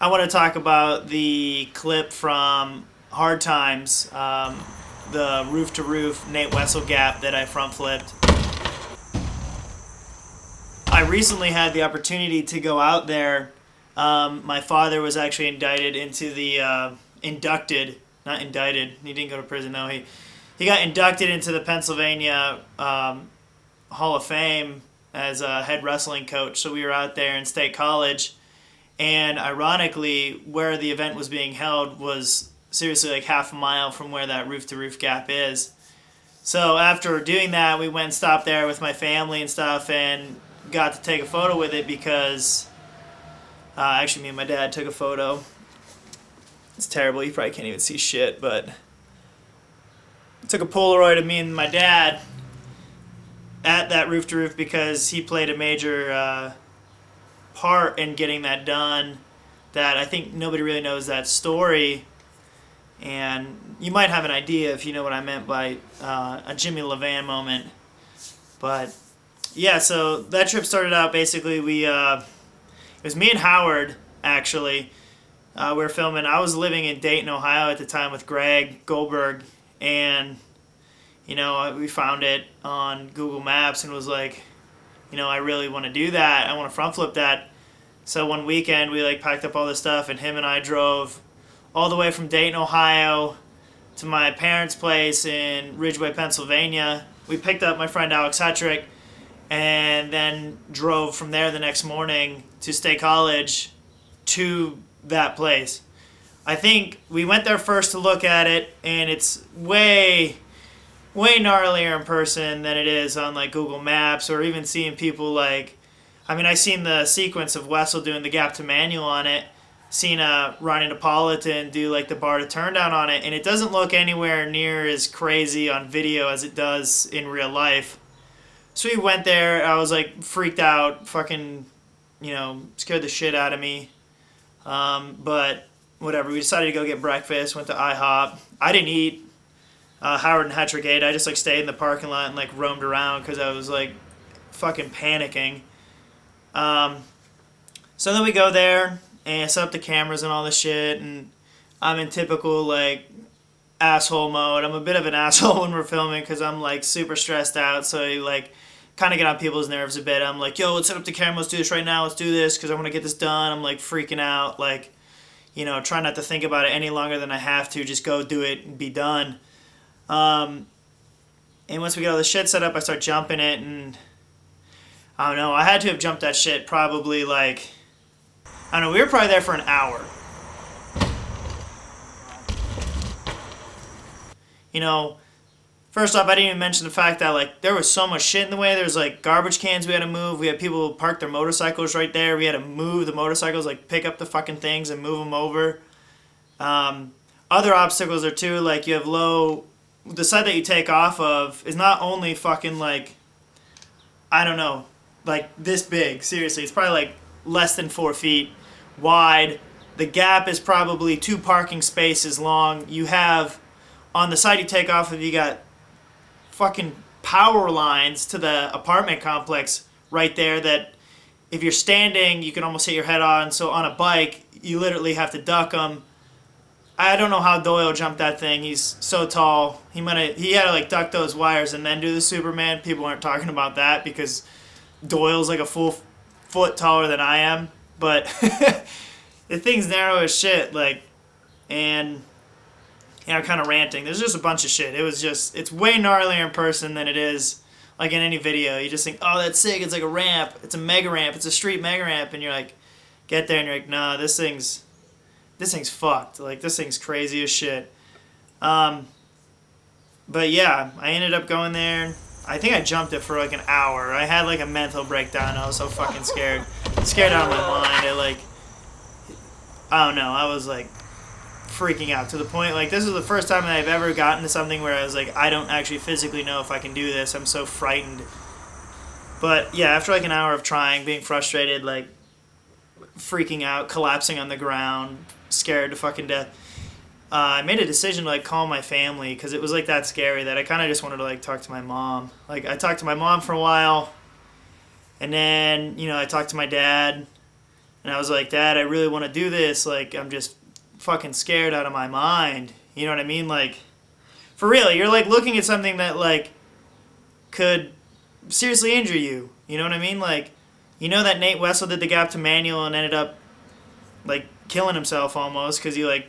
I want to talk about the clip from Hard Times, the roof to roof Nate Wessel gap that I front flipped. I recently had the opportunity to go out there. My father was actually indicted into the inducted, not indicted. He didn't go to prison. No, he got inducted into the Pennsylvania Hall of Fame as a head wrestling coach. So we were out there in State College, and ironically, where the event was being held was seriously like half a mile from where that roof to roof gap is. So after doing that, we went and stopped there with my family and stuff, and got to take a photo with it because actually me and my dad took a photo. It's terrible. You probably can't even see shit, but I took a Polaroid of me and my dad at that roof to roof because he played a major part in getting that done. That I think nobody really knows that story, and you might have an idea if you know what I meant by a Jimmy Levan moment. But yeah, so that trip started out basically. It was me and Howard actually. We were filming. I was living in Dayton, Ohio at the time with Greg Goldberg, and we found it on Google Maps and was like, I really want to do that. I want to front flip that. So one weekend we packed up all this stuff, and him and I drove all the way from Dayton, Ohio to my parents' place in Ridgeway, Pennsylvania. We picked up my friend Alex Hetrick and then drove from there the next morning to State College to that place. I think we went there first to look at it, and it's way gnarlier in person than it is on Google Maps, or even seeing people I seen the sequence of Wessel doing the gap to manual on it, seen Ronnie Napolitan do the bar to turn down on it, and it doesn't look anywhere near as crazy on video as it does in real life. So we went there. I was freaked out, fucking, scared the shit out of me. But whatever. We decided to go get breakfast. Went to IHOP. I didn't eat. Howard and Hetrick ate. I just stayed in the parking lot and roamed around because I was fucking panicking. So then we go there and set up the cameras and all this shit, and I'm in typical asshole mode. I'm a bit of an asshole when we're filming because I'm super stressed out. So I kind of get on people's nerves a bit. I'm like, yo, let's set up the camera. Let's do this right now. Let's do this because I want to get this done. I'm freaking out. Try not to think about it any longer than I have to. Just go do it and be done. And once we get all the shit set up, I start jumping it, and I don't know. I had to have jumped that shit probably I don't know. We were probably there for an hour. First off, I didn't even mention the fact that there was so much shit in the way. There was garbage cans we had to move. We had people park their motorcycles right there. We had to move the motorcycles, pick up the fucking things and move them over. Other obstacles are too, you have the side that you take off of is not only fucking I don't know, this big. Seriously, it's probably less than 4 feet wide. The gap is probably 2 parking spaces long. You have, on the side you take off of, you got fucking power lines to the apartment complex right there that if you're standing, you can almost hit your head on. So on a bike, you literally have to duck them. I don't know how Doyle jumped that thing. He's so tall. He had to duck those wires and then do the Superman. People aren't talking about that because Doyle's a full foot taller than I am. But the thing's narrow as shit. And I'm kind of ranting. There's just a bunch of shit. It's way gnarlier in person than it is in any video. You just think, oh, that's sick. It's a ramp. It's a mega ramp. It's a street mega ramp. And you're get there and you're nah, this thing's fucked. This thing's crazy as shit. But yeah, I ended up going there. I think I jumped it for an hour. I had a mental breakdown. I was so fucking scared. Scared out of my mind. I don't know. I was freaking out to the point this is the first time that I've ever gotten to something where I was I don't actually physically know if I can do this. I'm so frightened. But yeah, after an hour of trying, being frustrated, freaking out, collapsing on the ground, scared to fucking death, I made a decision to call my family because it was that scary that I kind of just wanted to talk to my mom. I talked to my mom for a while, and then I talked to my dad, And I was like, Dad, I really want to do this. Like, I'm just fucking scared out of my mind. You know what I mean? Like, for real, you're like looking at something that like could seriously injure you. You know what I mean? Like, you know that Nate Wessel did the gap to manual and ended up like killing himself almost because he like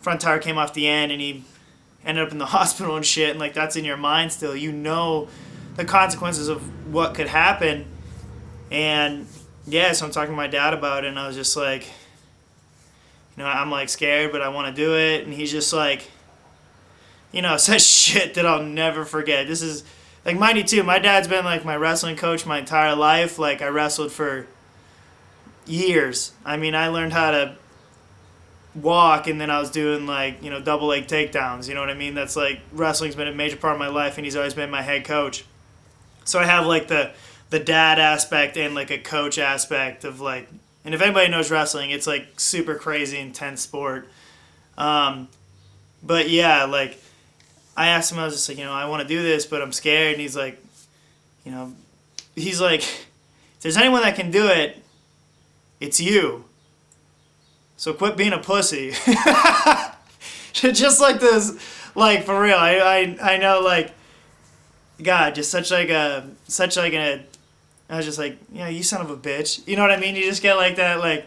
front tire came off the end and he ended up in the hospital and shit. And like that's in your mind still. You know the consequences of what could happen. And yeah, so I'm talking to my dad about it, and I was just like, I'm like scared, but I want to do it. And he's just like, says shit that I'll never forget. This is like, mind you too, my dad's been like my wrestling coach my entire life. Like I wrestled for years. I mean, I learned how to walk, and then I was doing like, double leg takedowns. You know what I mean? That's like, wrestling's been a major part of my life, and he's always been my head coach. So I have like the dad aspect and like a coach aspect of like, and if anybody knows wrestling, it's like super crazy intense sport. But yeah, like I asked him, I was just like, I want to do this, but I'm scared. And he's like, if there's anyone that can do it, it's you. So quit being a pussy. Just like this, like for real. I know, like, God, just I was just like, you son of a bitch. You know what I mean? You just get like that, like,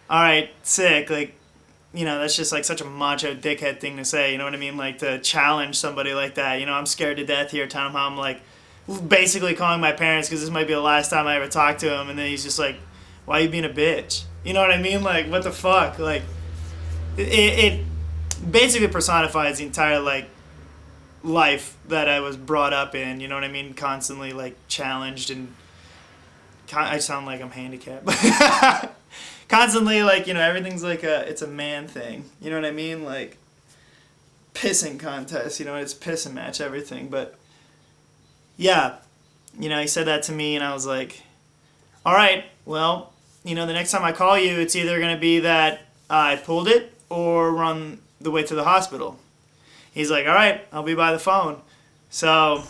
all right, sick. Like, that's just like such a macho dickhead thing to say. You know what I mean? Like to challenge somebody like that. I'm scared to death here, telling him how I'm like basically calling my parents because this might be the last time I ever talk to him. And then he's just like, why are you being a bitch? You know what I mean? Like, what the fuck? Like, it basically personifies the entire like life that I was brought up in. You know what I mean? Constantly like challenged, and I sound like I'm handicapped. Constantly like, everything's like it's a man thing. You know what I mean? Like pissing contest, it's piss and match everything. But yeah, he said that to me, and I was like, all right, well, the next time I call you, it's either going to be that I pulled it or run the way to the hospital. He's like, all right, I'll be by the phone. So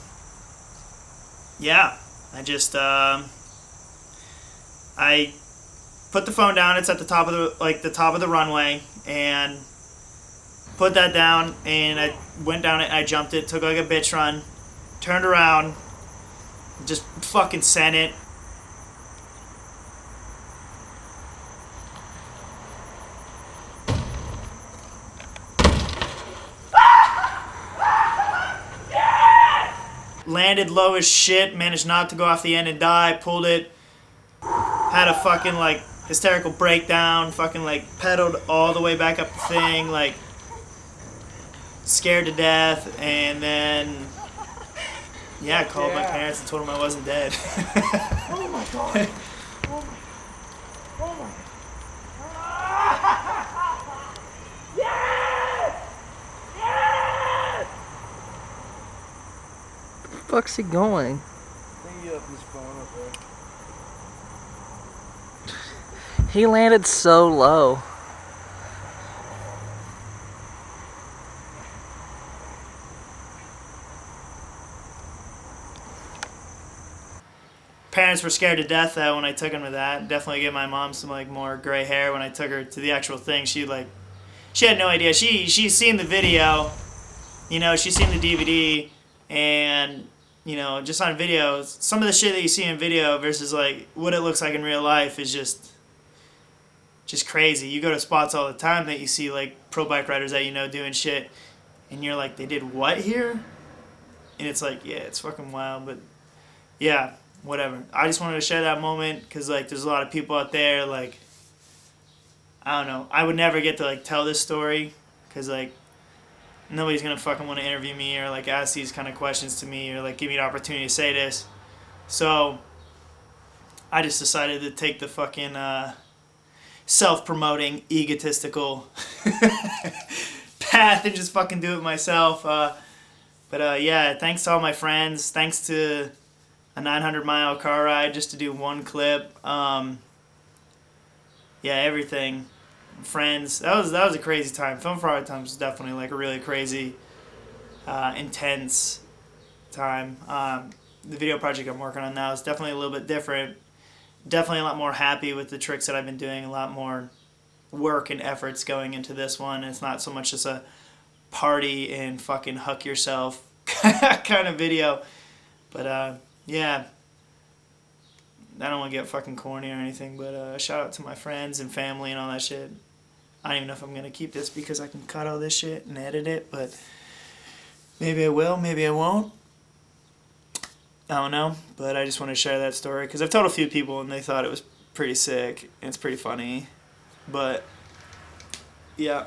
yeah, I just I put the phone down. It's at the top of the runway, and put that down, and I went down it. I jumped it, took like a bitch run, turned around, just fucking sent it. Landed low as shit, managed not to go off the end and die, pulled it, had a fucking like hysterical breakdown, fucking like pedaled all the way back up the thing, like scared to death, and then yeah, I called my parents and told them I wasn't dead. Oh my god. Oh my. Oh my. Yes! Yes! Where the fuck's he going? I think he left his phone up there. He landed so low. Parents were scared to death though when I took them to that. Definitely gave my mom some like more gray hair when I took her to the actual thing. She had no idea. She's seen the video, she's seen the DVD, and just on video, some of the shit that you see in video versus like what it looks like in real life is just crazy. You go to spots all the time that you see like pro bike riders that doing shit, and you're like, they did what here? And it's like, yeah, it's fucking wild. But yeah, whatever. I just wanted to share that moment because like there's a lot of people out there, like, I don't know, I would never get to like tell this story because like nobody's gonna fucking want to interview me or like ask these kind of questions to me or like give me an opportunity to say this. So I just decided to take the fucking self-promoting, egotistical path and just fucking do it myself. But yeah, thanks to all my friends. Thanks to a 900-mile car ride just to do one clip. Yeah, everything. Friends. That was a crazy time. Film for Hard Times was definitely like a really crazy, intense time. The video project I'm working on now is definitely a little bit different definitely a lot more happy with the tricks that I've been doing. A lot more work and efforts going into this one. It's not so much just a party and fucking huck yourself kind of video. But yeah, I don't want to get fucking corny or anything, but shout out to my friends and family and all that shit. I don't even know if I'm going to keep this because I can cut all this shit and edit it, but maybe I will, maybe I won't. I don't know, but I just want to share that story because I've told a few people and they thought it was pretty sick and it's pretty funny. But yeah.